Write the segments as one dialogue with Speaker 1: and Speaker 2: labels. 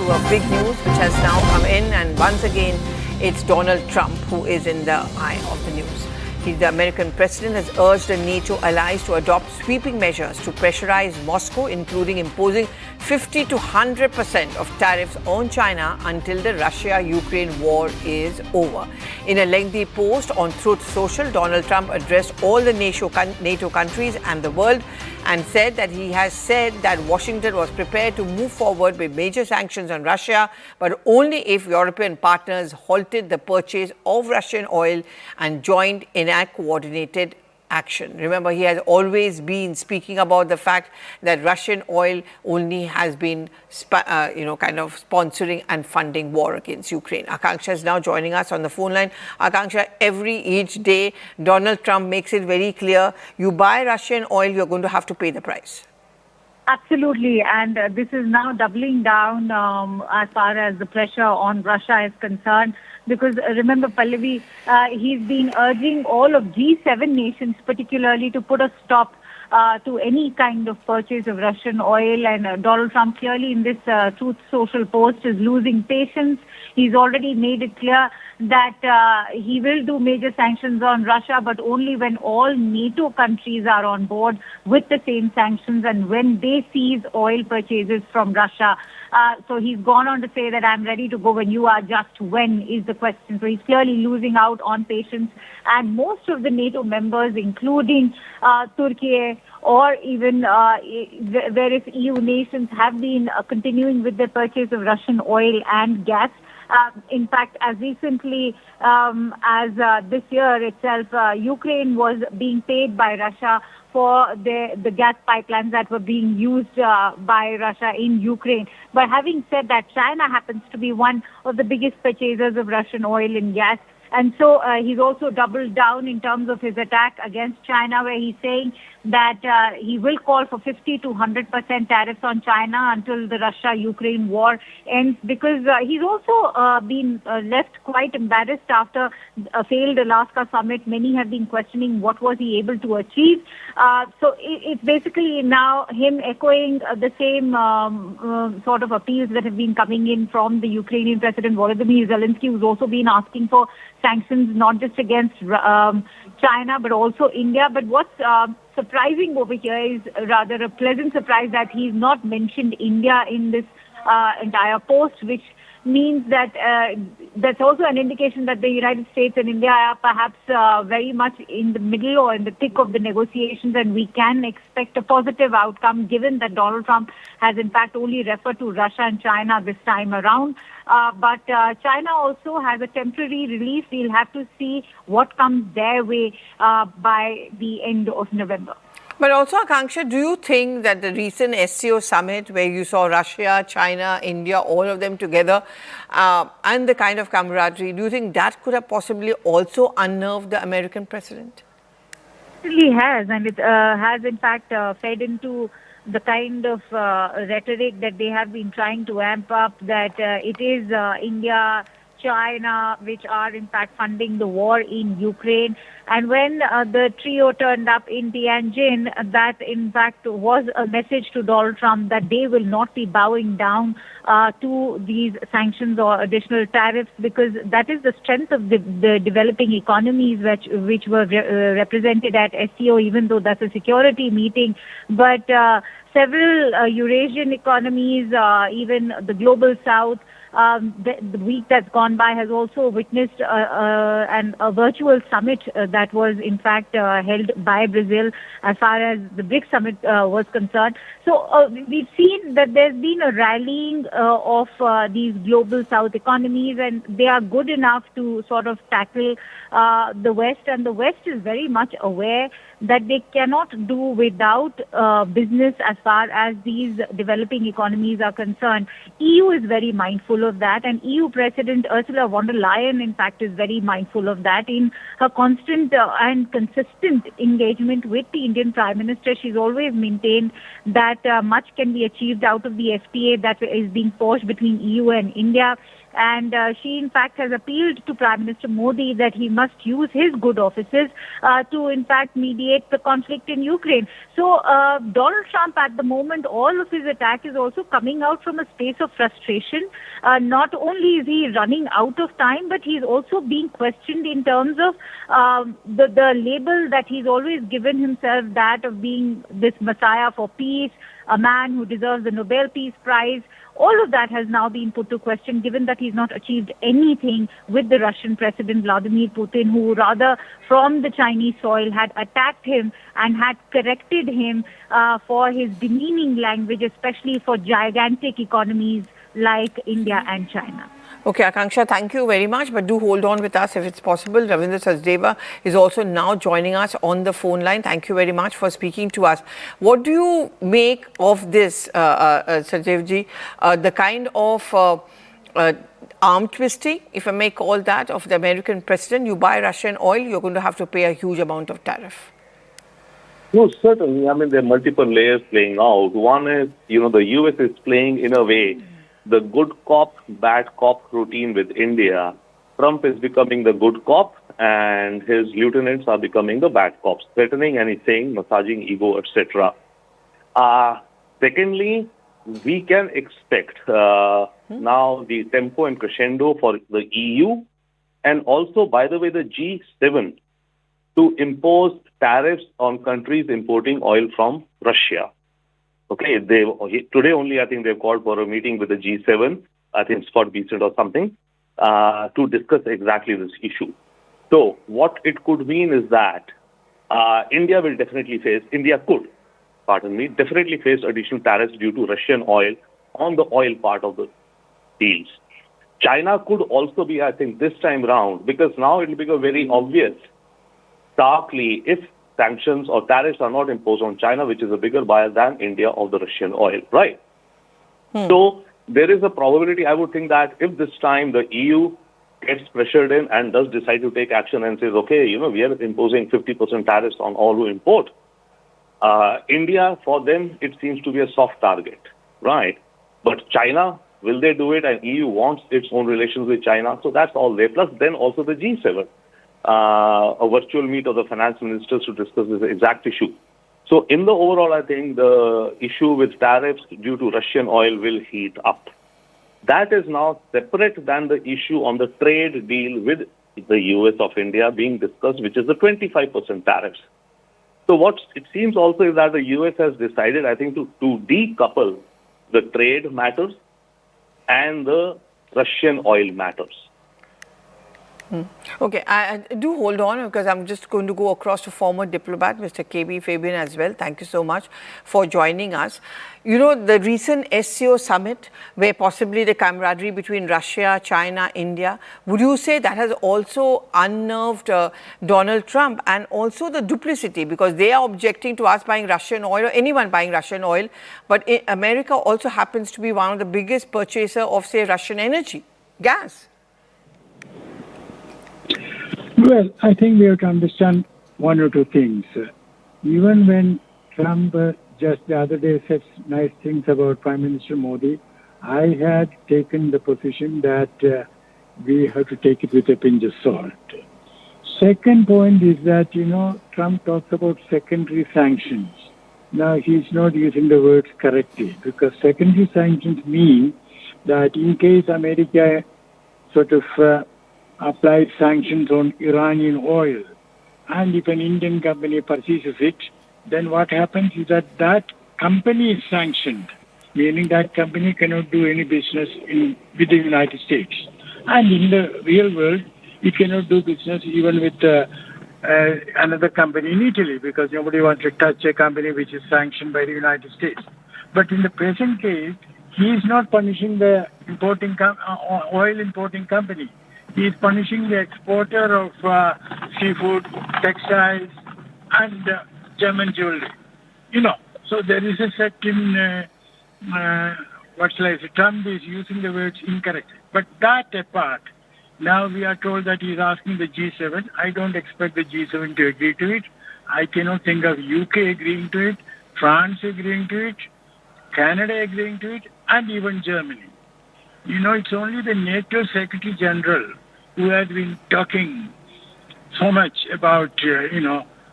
Speaker 1: to a big news which has now come in, and once again, it's Donald Trump who is in the eye of the news. The American president has urged the NATO allies to adopt sweeping measures to pressurize Moscow, including imposing 50 to 100% of tariffs on China until the Russia-Ukraine war is over. In a lengthy post on Truth Social, Donald Trump addressed all the NATO countries and the world and said that he has said that Washington was prepared to move forward with major sanctions on Russia, but only if European partners halted the purchase of Russian oil and joined in a coordinated action. Remember, he has always been speaking about the fact that Russian oil only has been, kind of sponsoring and funding war against Ukraine. Akanksha is now joining us on the phone line. Akanksha, each day, Donald Trump makes it very clear, you buy Russian oil, you're going to have to pay the price.
Speaker 2: Absolutely, and this is now doubling down as far as the pressure on Russia is concerned. Because remember, Pallavi, he's been urging all of G7 nations particularly to put a stop to any kind of purchase of Russian oil. And Donald Trump clearly in this Truth Social post is losing patience. He's already made it clear that he will do major sanctions on Russia, but only when all NATO countries are on board with the same sanctions and when they cease oil purchases from Russia. So he's gone on to say that I'm ready to go when you are, just when is the question. So he's clearly losing out on patience. And most of the NATO members, including Turkey or even various EU nations, have been continuing with the purchase of Russian oil and gas. In fact, as recently as this year itself, Ukraine was being paid by Russia for the gas pipelines that were being used by Russia in Ukraine. But having said that, China happens to be one of the biggest purchasers of Russian oil and gas. And so he's also doubled down in terms of his attack against China, where he's saying that he will call for 50 to 100% tariffs on China until the Russia-Ukraine war ends, because he's also been left quite embarrassed after a failed Alaska summit. Many have been questioning what was he able to achieve. So it's basically now him echoing the same sort of appeals that have been coming in from the Ukrainian President Volodymyr Zelensky, who's also been asking for sanctions not just against China but also India. But what's surprising over here is rather a pleasant surprise that he's not mentioned India in this entire post, which means that that's also an indication that the United States and India are perhaps very much in the middle or in the thick of the negotiations, and we can expect a positive outcome given that Donald Trump has in fact only referred to Russia and China this time around. But China also has a temporary relief. We'll have to see what comes their way by the end of November.
Speaker 1: But also, Akanksha, do you think that the recent SCO summit where you saw Russia, China, India, all of them together and the kind of camaraderie, do you think that could have possibly also unnerved the American president?
Speaker 2: It really has, and it has in fact fed into the kind of rhetoric that they have been trying to amp up, that it is India, China, which are in fact funding the war in Ukraine. And when the trio turned up in Tianjin, that in fact was a message to Donald Trump that they will not be bowing down to these sanctions or additional tariffs, because that is the strength of the developing economies which were represented at SCO, even though that's a security meeting. But several Eurasian economies, even the global south, the week that's gone by has also witnessed a virtual summit that was in fact held by Brazil as far as the BRICS summit was concerned. So we've seen that there's been a rallying of these global south economies, and they are good enough to sort of tackle the West, and the West is very much aware that they cannot do without business as far as these developing economies are concerned. EU is very mindful of that, and EU President Ursula von der Leyen, in fact, is very mindful of that. In her constant and consistent engagement with the Indian Prime Minister, she's always maintained that much can be achieved out of the FTA that is being forged between EU and India. And she, in fact, has appealed to Prime Minister Modi that he must use his good offices to, in fact, mediate the conflict in Ukraine. So Donald Trump, at the moment, all of his attack is also coming out from a space of frustration. Not only is he running out of time, but he's also being questioned in terms of the label that he's always given himself, that of being this messiah for peace, a man who deserves the Nobel Peace Prize. All of that has now been put to question, given that he's not achieved anything with the Russian President Vladimir Putin, who rather from the Chinese soil had attacked him and had corrected him for his demeaning language, especially for gigantic economies like India and China.
Speaker 1: Okay, Akanksha, thank you very much, but do hold on with us if it's possible. Ravindra Sachdeva is also now joining us on the phone line. Thank you very much for speaking to us. What do you make of this, Sachdevji, the kind of arm twisting, if I may call that, of the American president? You buy Russian oil, you're going to have to pay a huge amount of tariff.
Speaker 3: No, certainly. I mean, there are multiple layers playing out. One is, the U.S. is playing in a way the good cop, bad cop routine with India. Trump is becoming the good cop and his lieutenants are becoming the bad cops, threatening and he's saying, massaging ego, etc. Secondly, we can expect now the tempo and crescendo for the EU and also, by the way, the G7 to impose tariffs on countries importing oil from Russia. Okay, today only I think they've called for a meeting with the G7, I think Scott Bessent or something, to discuss exactly this issue. So what it could mean is that India could, definitely face additional tariffs due to Russian oil on the oil part of the deals. China could also be, I think, this time round, because now it will become very obvious, starkly, if sanctions or tariffs are not imposed on China, which is a bigger buyer than India of the Russian oil, right? So there is a probability, I would think, that if this time the EU gets pressured in and does decide to take action and says, okay, we are imposing 50% tariffs on all who import, India, for them, it seems to be a soft target, right? But China, will they do it? And EU wants its own relations with China. So that's all there. Plus then also the G7. A virtual meet of the finance ministers to discuss this exact issue. So in the overall, I think the issue with tariffs due to Russian oil will heat up. That is now separate than the issue on the trade deal with the US of India being discussed, which is the 25% tariffs. So what it seems also is that the US has decided, I think, to decouple the trade matters and the Russian oil matters.
Speaker 1: Okay, I do hold on, because I'm just going to go across to former diplomat, Mr. KB Fabian, as well. Thank you so much for joining us. The recent SCO summit, where possibly the camaraderie between Russia, China, India, would you say that has also unnerved Donald Trump, and also the duplicity, because they are objecting to us buying Russian oil or anyone buying Russian oil, but America also happens to be one of the biggest purchaser of, say, Russian energy, gas?
Speaker 4: Well, I think we have to understand one or two things. Even when Trump just the other day said nice things about Prime Minister Modi, I had taken the position that we have to take it with a pinch of salt. Second point is that, Trump talks about secondary sanctions. Now, he's not using the words correctly, because secondary sanctions mean that in case America sort of applied sanctions on Iranian oil, and if an Indian company purchases it, then what happens is that that company is sanctioned, meaning that company cannot do any business with the United States. And in the real world, it cannot do business even with another company in Italy, because nobody wants to touch a company which is sanctioned by the United States. But in the present case, he is not punishing the oil importing company. He is punishing the exporter of seafood, textiles, and German jewelry. So there is a certain, Trump is using the words incorrectly. But that apart, now we are told that he is asking the G7. I don't expect the G7 to agree to it. I cannot think of UK agreeing to it, France agreeing to it, Canada agreeing to it, and even Germany. It's only the NATO Secretary General who has been talking so much about,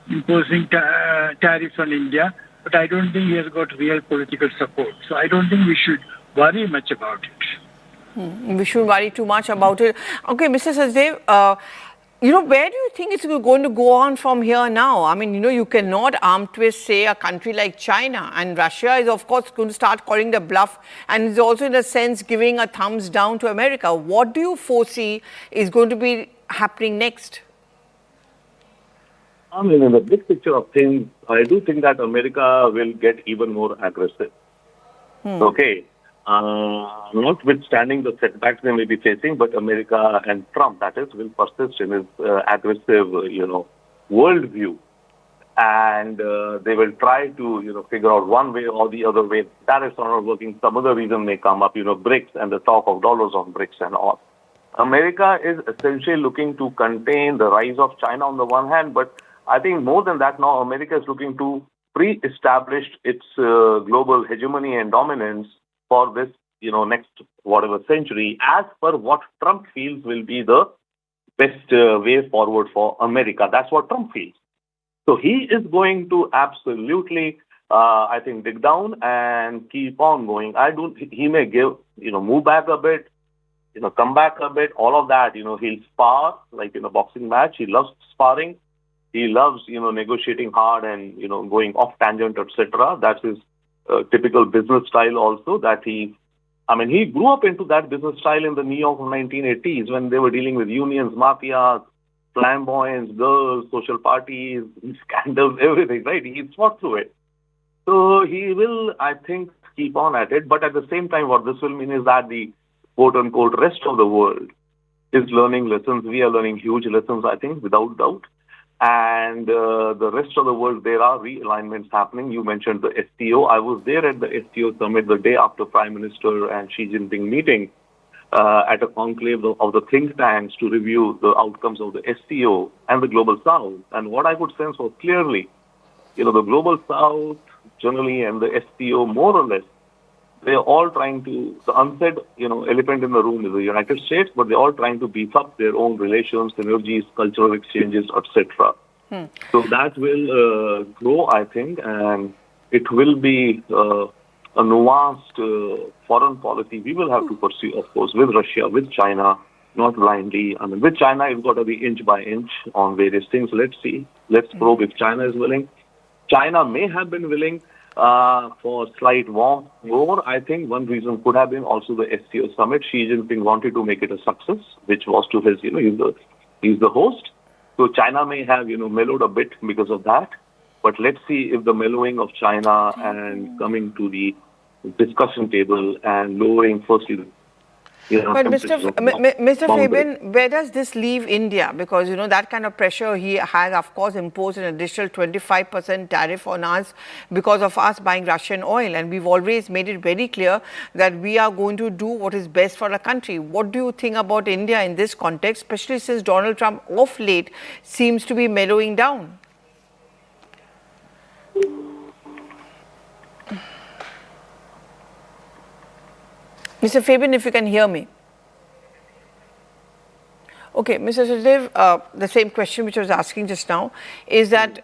Speaker 4: imposing tariffs on India, but I don't think he has got real political support. So I don't think we should worry much about it.
Speaker 1: We shouldn't worry too much about it. Okay, Mr. Sachdev, where do you think it's going to go on from here now? I mean, you cannot arm twist, say, a country like China, and Russia is, of course, going to start calling the bluff, and is also, in a sense, giving a thumbs down to America. What do you foresee is going to be happening next?
Speaker 3: I mean, in the big picture of things, I do think that America will get even more aggressive. Okay. Notwithstanding the setbacks they may be facing, but America and Trump, that is, will persist in his aggressive, worldview. And they will try to, figure out one way or the other way. Tariffs are not working. Some other reason may come up, BRICS and the talk of dollars on BRICS and all. America is essentially looking to contain the rise of China on the one hand, but I think more than that now, America is looking to pre-establish its global hegemony and dominance for this, next whatever century, as per what Trump feels will be the best way forward for America. That's what Trump feels. So he is going to absolutely, I think, dig down and keep on going. He may move back a bit, come back a bit, all of that. He'll spar like in a boxing match. He loves sparring. He loves, negotiating hard and, going off tangent, etc. That's his typical business style also he grew up into that business style in the New York of 1980s when they were dealing with unions, mafias, flamboyance, girls, social parties, scandals, everything, right? He fought through it. So he will, I think, keep on at it. But at the same time, what this will mean is that the quote-unquote rest of the world is learning lessons. We are learning huge lessons, I think, without doubt. And the rest of the world, there are realignments happening. You mentioned the SCO. I was there at the SCO summit the day after Prime Minister and Xi Jinping meeting at a conclave of the think tanks to review the outcomes of the SCO and the Global South. And what I could sense was clearly, the Global South generally and the SCO more or less, they're all trying to, the unsaid, elephant in the room is the United States, but they're all trying to beef up their own relations, synergies, cultural exchanges, etc. So that will grow, I think, and it will be a nuanced foreign policy we will have to pursue, of course, with Russia, with China, not blindly. I mean, with China, it's got to be inch by inch on various things. Let's see. Let's probe if China is willing. China may have been willing for slight war. I think one reason could have been also the SCO summit. Xi Jinping wanted to make it a success, which was to his, he's the host. So China may have, mellowed a bit because of that. But let's see if the mellowing of China and coming to the discussion table and lowering firstly
Speaker 1: but Mr. Fabian, where does this leave India? Because, that kind of pressure he has, of course, imposed an additional 25% tariff on us because of us buying Russian oil. And we've always made it very clear that we are going to do what is best for the country. What do you think about India in this context, especially since Donald Trump of late seems to be mellowing down? Mr. Fabian, if you can hear me. Okay, Mr. Sachdev, the same question which I was asking just now is that,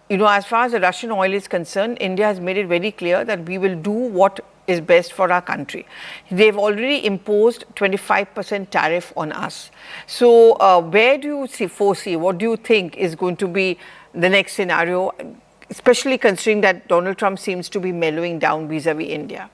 Speaker 1: as far as the Russian oil is concerned, India has made it very clear that we will do what is best for our country. They've already imposed 25% tariff on us. So where do you foresee, what do you think is going to be the next scenario, especially considering that Donald Trump seems to be mellowing down vis-a-vis India?